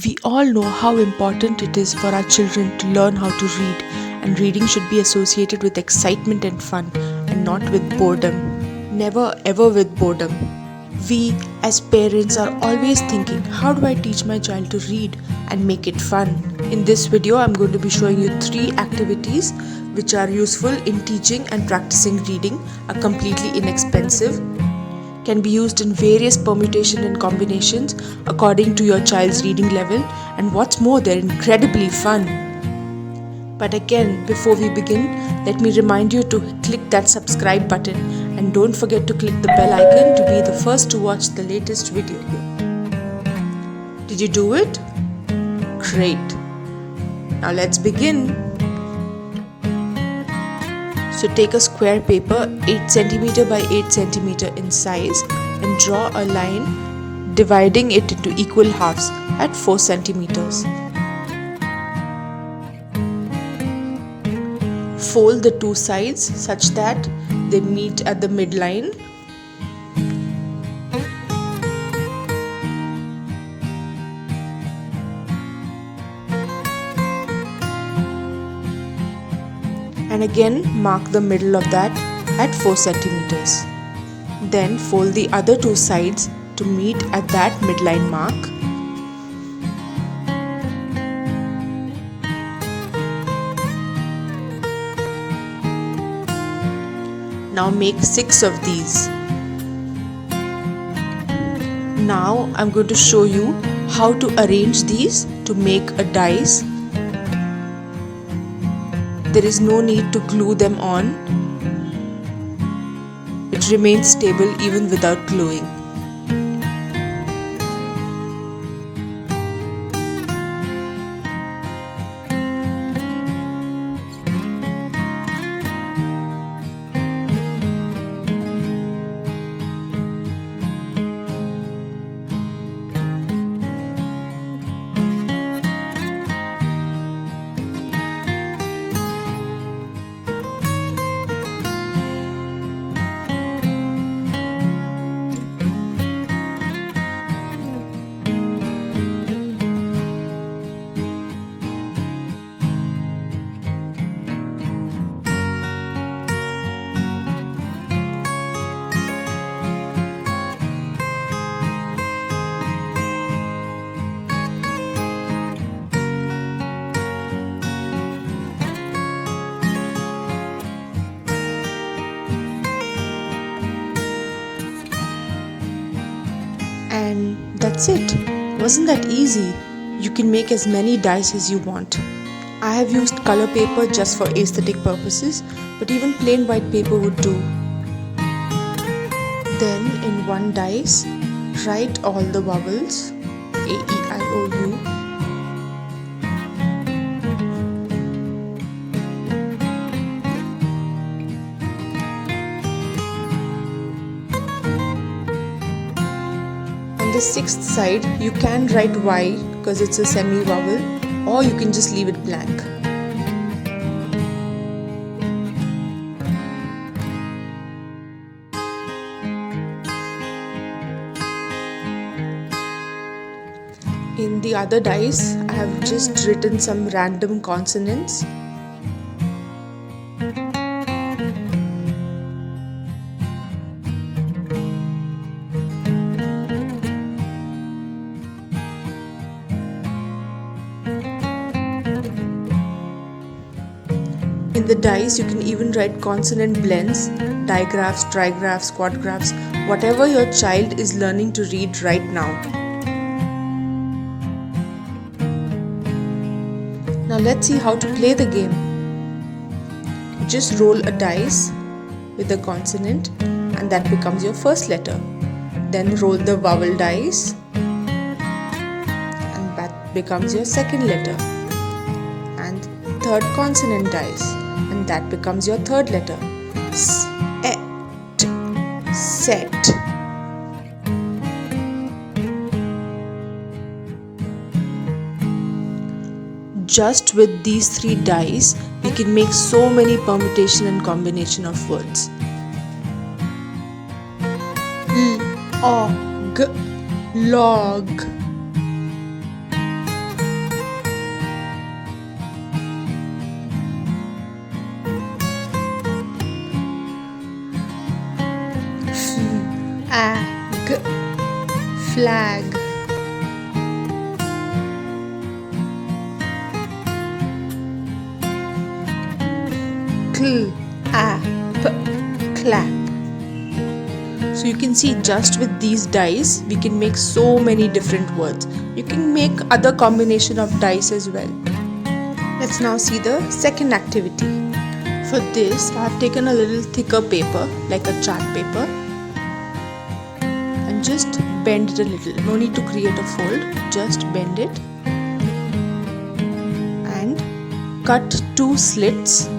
We all know how important it is for our children to learn how to read, and reading should be associated with excitement and fun and not with boredom. Never ever with boredom. We as parents are always thinking, how do I teach my child to read and make it fun? In this video, I'm going to be showing you 3 activities which are useful in teaching and practicing reading, are completely inexpensive, can be used in various permutations and combinations according to your child's reading level, and what's more, they're incredibly fun. But again, before we begin, let me remind you to click that subscribe button and don't forget to click the bell icon to be the first to watch the latest video. Did you do it? Great. Now let's begin. So take a square paper 8 cm by 8 cm in size and draw a line dividing it into equal halves at 4 cm. Fold the 2 sides such that they meet at the midline. And again mark the middle of that at 4 centimeters. Then fold the other 2 sides to meet at that midline mark. Now make 6 of these. Now I'm going to show you how to arrange these to make a dice. There is no need to glue them on. It remains stable even without gluing. And that's it. Wasn't that easy? You can make as many dice as you want. I have used color paper just for aesthetic purposes, but even plain white paper would do. Then in one dice, write all the vowels A, E, I, O, U. On the 6th side, you can write Y because it's a semi-vowel, or you can just leave it blank. In the other dice, I have just written some random consonants. In the dice, you can even write consonant blends, digraphs, trigraphs, quadgraphs, whatever your child is learning to read right now. Now let's see how to play the game. You just roll a dice with a consonant and that becomes your first letter. Then roll the vowel dice and that becomes your second letter. And third consonant dice and that becomes your third letter. S-E-T, set. Just with these 3 dice, we can make so many permutation and combination of words. Log, log. flag. Clap. So you can see just with these dice we can make so many different words. You can make other combination of dice as well. Let's now see the second activity. For this I have taken a little thicker paper like a chart paper and just bend it a little. No need to create a fold, just bend it and cut 2 slits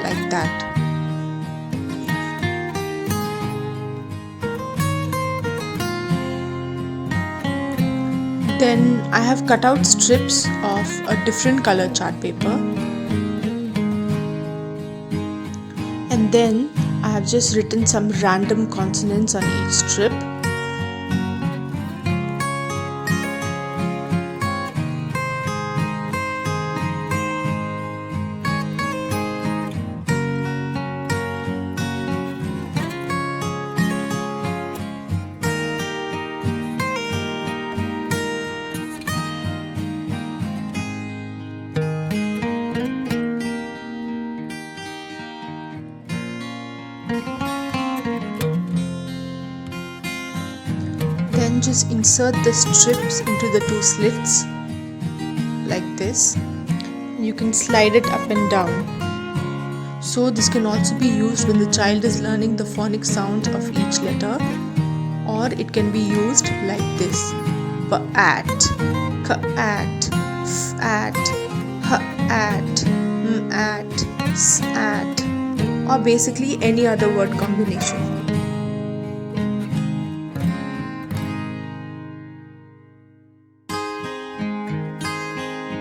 like that. Then I have cut out strips of a different color chart paper, and then I have just written some random consonants on each strip. Then just insert the strips into the 2 slits like this. You can slide it up and down. So this can also be used when the child is learning the phonic sounds of each letter, or it can be used like this: ba-at, ka-at, f-at, h-at, m-at, s-at, or basically any other word combination.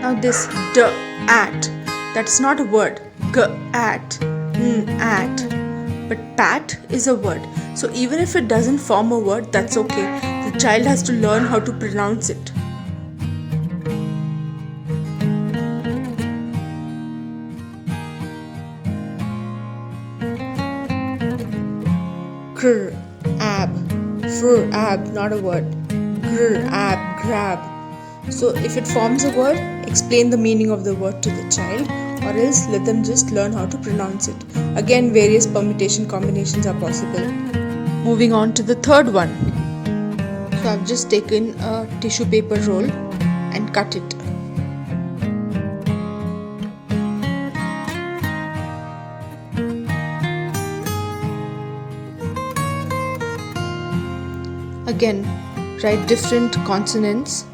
Now this d-at, that's not a word. G-at, n-at, but pat is a word. So even if it doesn't form a word, that's okay. The child has to learn how to pronounce it. Gr, ab, fr, ab, not a word. Gr, ab, grab. So if it forms a word, explain the meaning of the word to the child, or else let them just learn how to pronounce it. Again, various permutation combinations are possible. Moving on to the third one. So I've just taken a tissue paper roll and cut it. Again, write different consonants.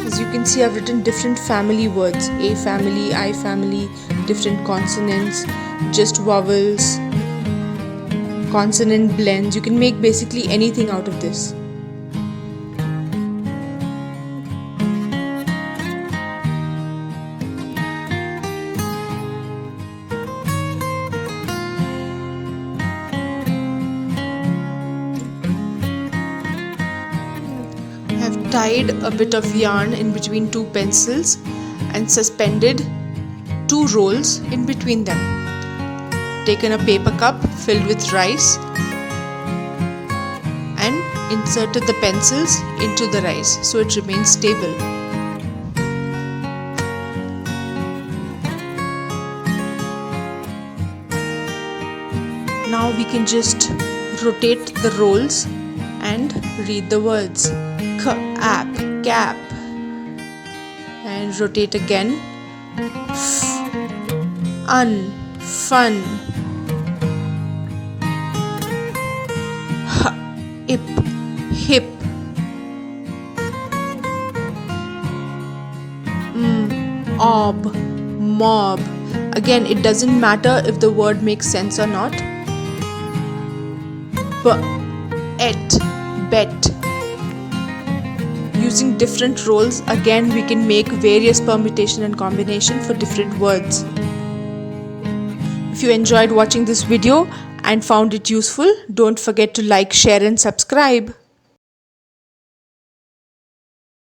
As you can see, I've written different family words: A family, I family, different consonants, just vowels, consonant blends. You can make basically anything out of this. I have tied a bit of yarn in between 2 pencils and suspended 2 rolls in between them. Taken a paper cup filled with rice and inserted the pencils into the rice so it remains stable. Now we can just Rotate the roles and read the words. App, cap. And rotate again. Fun. Hip, hip. Ob, mob. Again, it doesn't matter if the word makes sense or not. Bet. Using different roles, again we can make various permutation and combination for different words. If you enjoyed watching this video and found it useful, don't forget to like, share and subscribe.